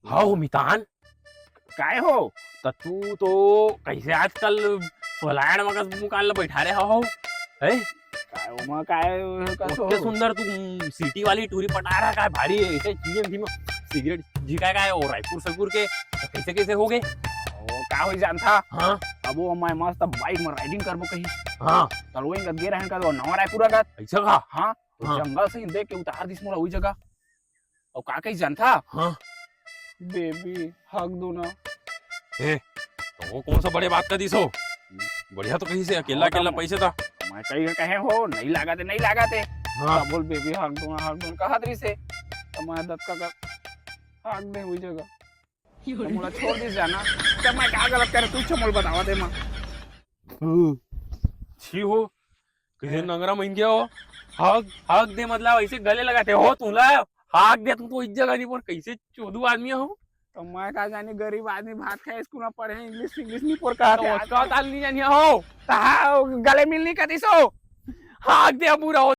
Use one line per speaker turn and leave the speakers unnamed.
हाँ हो मितान
काय हो
तर तू तो कैसे आजकाल फलायण मग मुकाल बैठा रे हो है
काय हो मग काय कसं
मोठे
हो?
सुंदर तू सिटी वाली टूरी पटा रहा काय भारी है ऐसे चीजें थी सिगरेट जी काय और रायपुर सगुर के कैसे कैसे हो गए
हो का हो जानता
हाँ
अब वो मैं मस्त बाइक में राइडिंग करबो कहीं
हाँ
तलवई का गे रहन का वो नवा रायपुर का
ऐसा का
हाँ तो
हाँ।
जंगल से ही देख के उतार दिस मोला वही जगह और का कहीं जानता
हाँ
बेबी हक दो ना
तो वो कौन सा बड़े बात का दिसो बढ़िया तो कहीं से अकेला अकेला पैसे था
मैं कहीं कहे हो नहीं नहीं लगाते
हाँ
बोल बेबी हक दो कहा तरी से तो मैं दत्त का हक दे वही जगह तो मोला छोड़ दिस जाना जब मैं क्या गलत करे तू मोल बतावा दे मां
छी हो किसे नंगरा महिन गया हो हक हक दे मतलब ऐसे गले लगाते हो तुला हक दे तुम तो इस जगह नहीं पर कैसे चोदू आदमी हो
तो मैं का जानी गरीब आदमी भात खाए स्कूल में पढ़े इंग्लिश इंग्लिश नहीं पढ़ कहा
तो उसका ताल नहीं जानिया हो
गले मिलनी का दिसो
हक दे पूरा